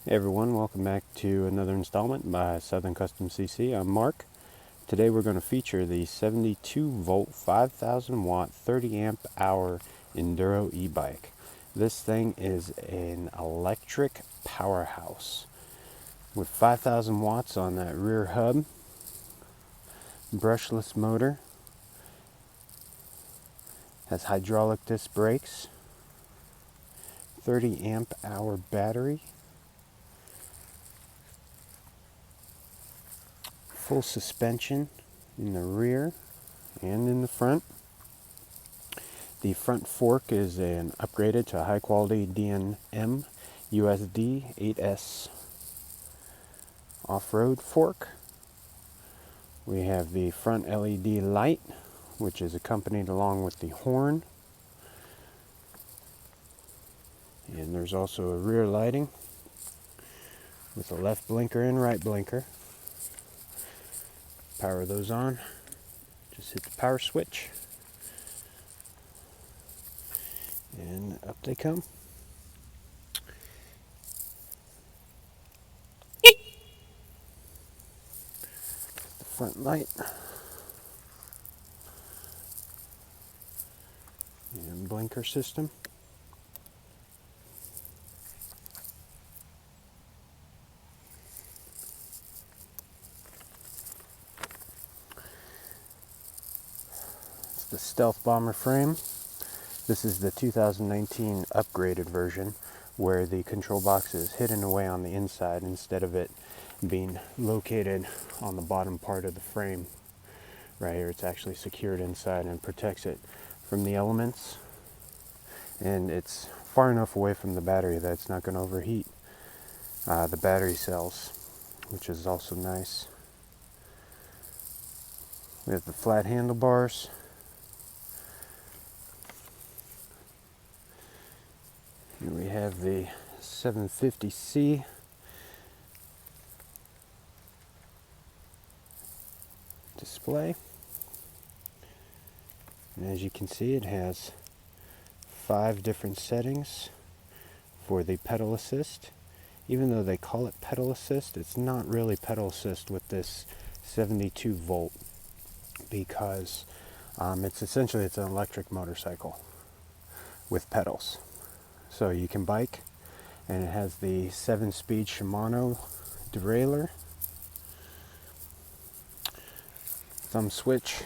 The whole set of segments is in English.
Hey everyone, welcome back to another installment by Southern Custom CC. I'm Mark. Today we're going to feature the 72 volt 5000 watt 30 amp hour Enduro e-bike. This thing is an electric powerhouse with 5000 watts on that rear hub, brushless motor, has hydraulic disc brakes, 30 amp hour battery, full suspension in the rear and in the front. The front fork is an upgraded to high quality D&M USD 8S off-road fork. We have the front LED light, which is accompanied along with the horn. And there's also a rear lighting with a left blinker and right blinker. Power those on. Just hit the power switch. And up they come. The front light. And blinker system. It's the Stealth Bomber frame. This is the 2019 upgraded version where the control box is hidden away on the inside instead of it being located on the bottom part of the frame. Right here it's actually secured inside and protects it from the elements, and it's far enough away from the battery that it's not going to overheat the battery cells, which is also nice. We have the flat handlebars. Here we have the 750C display. And as you can see, it has 5 different settings for the pedal assist. Even though they call it pedal assist, it's not really pedal assist with this 72 volt because it's an electric motorcycle with pedals. So you can bike, and it has the 7-speed Shimano derailleur, thumb switch,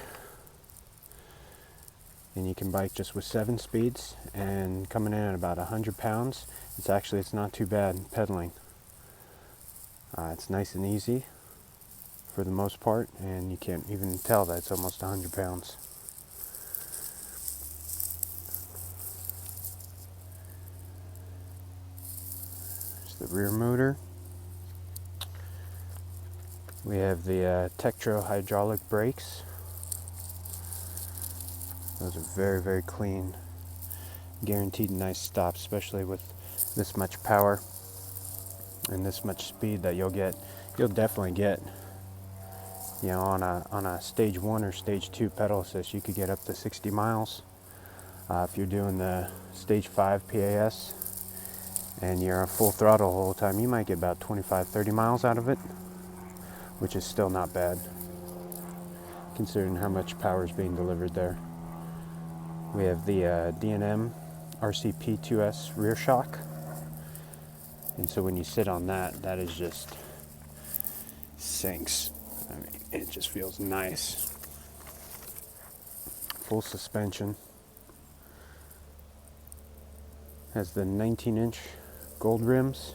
and you can bike just with 7 speeds. And coming in at about 100 pounds, it's not too bad pedaling. It's nice and easy for the most part, and you can't even tell that it's almost 100 pounds. The rear motor. We have the Tektro hydraulic brakes. Those are very, very clean. Guaranteed nice stops, especially with this much power and this much speed that you'll definitely get. You know, on a stage 1 or stage 2 pedal assist, you could get up to 60 miles. If you're doing the stage 5 PAS and you're on full throttle the whole time, you might get about 25-30 miles out of it, which is still not bad considering how much power is being delivered there. We have the D&M RCP2S rear shock, and so when you sit on that, that is just sinks. I mean, it just feels nice. Full suspension. Has the 19-inch gold rims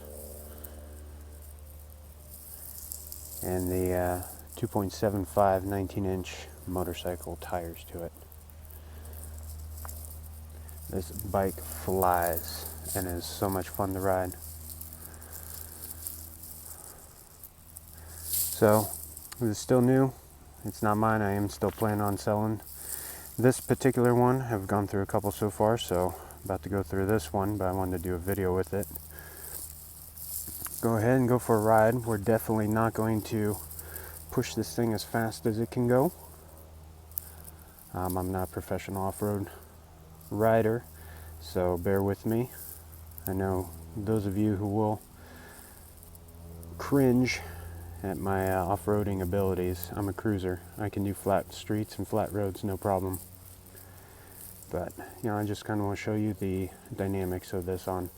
and the 2.75 19-inch motorcycle tires to it. This bike flies and is so much fun to ride. So, this is still new. It's not mine. I am still planning on selling this particular one. I've gone through a couple so far, so about to go through this one, but I wanted to do a video with it. Go ahead and go for a ride. We're definitely not going to push this thing as fast as it can go. I'm not a professional off-road rider, so bear with me. I know those of you who will cringe at my off-roading abilities. I'm a cruiser. I can do flat streets and flat roads no problem. But, you know, I just kind of want to show you the dynamics of this on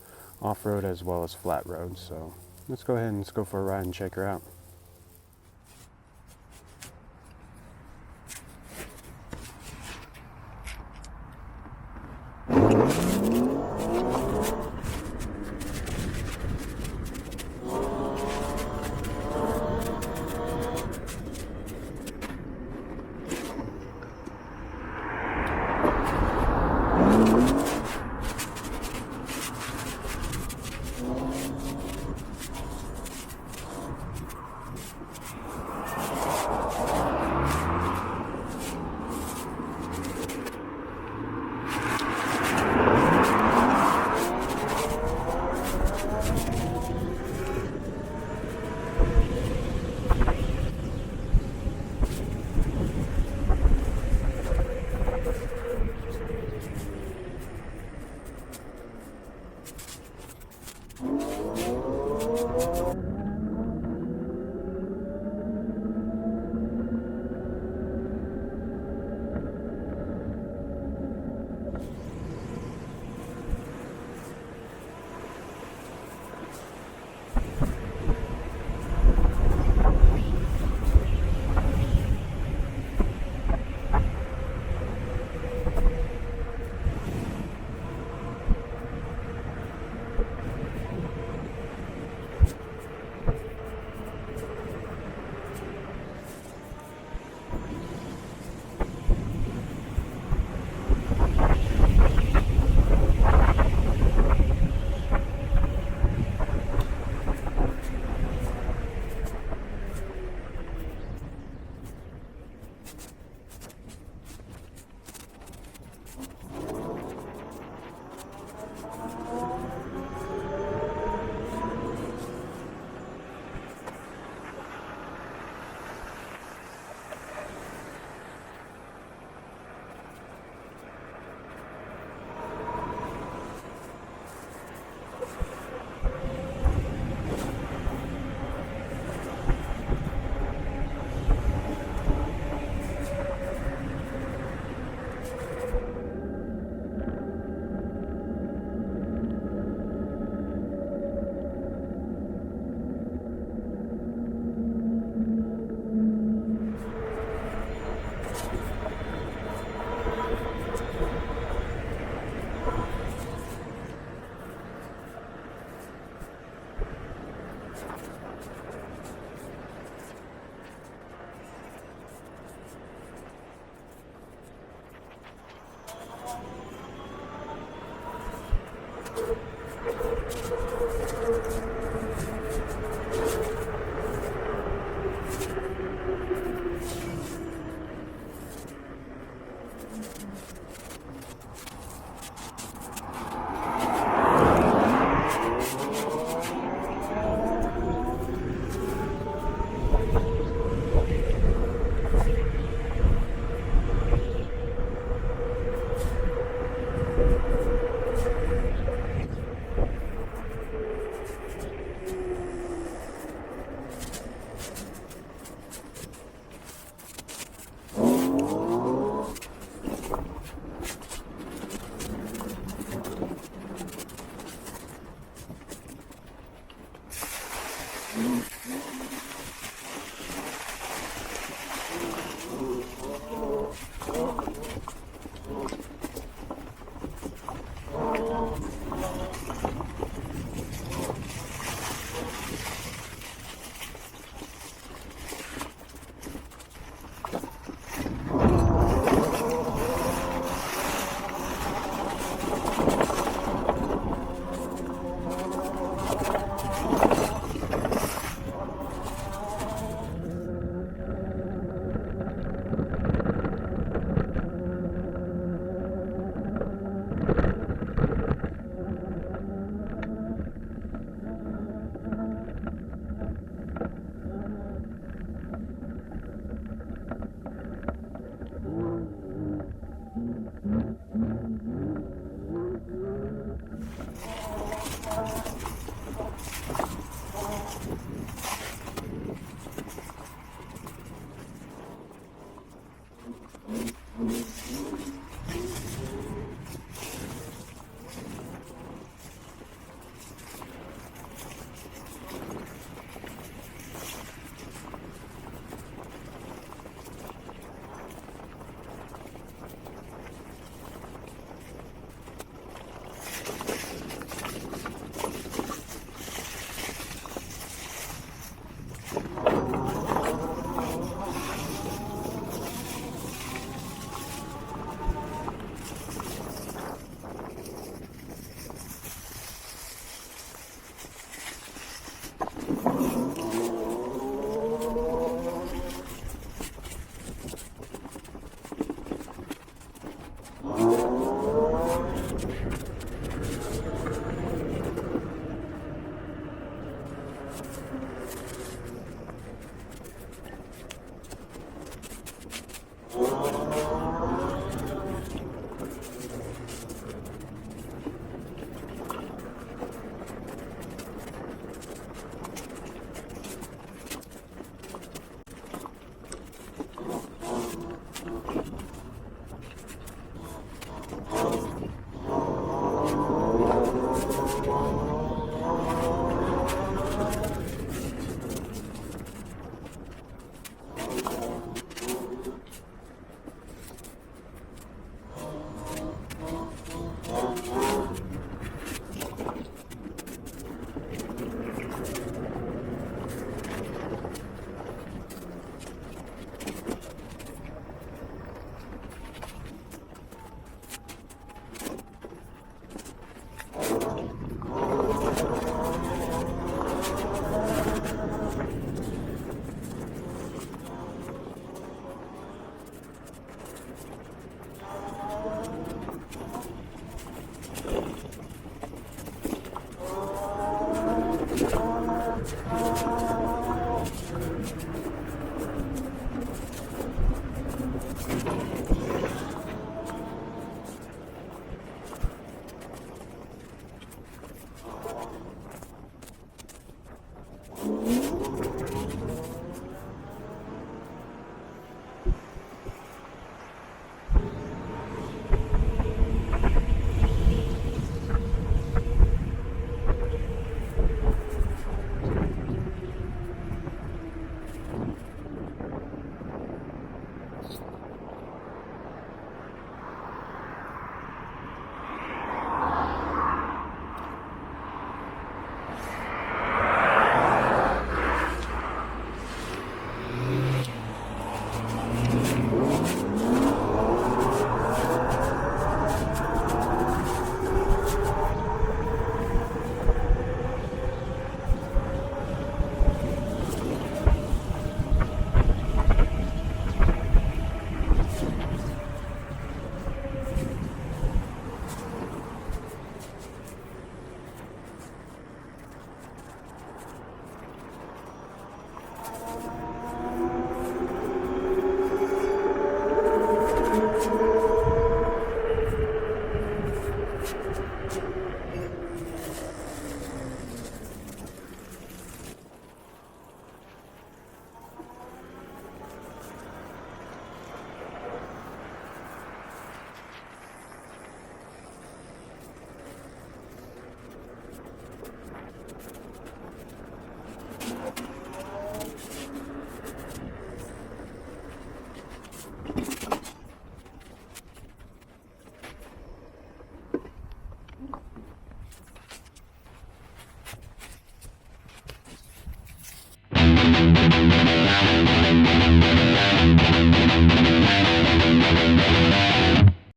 off-road as well as flat roads. So let's go ahead and let's go for a ride and check her out.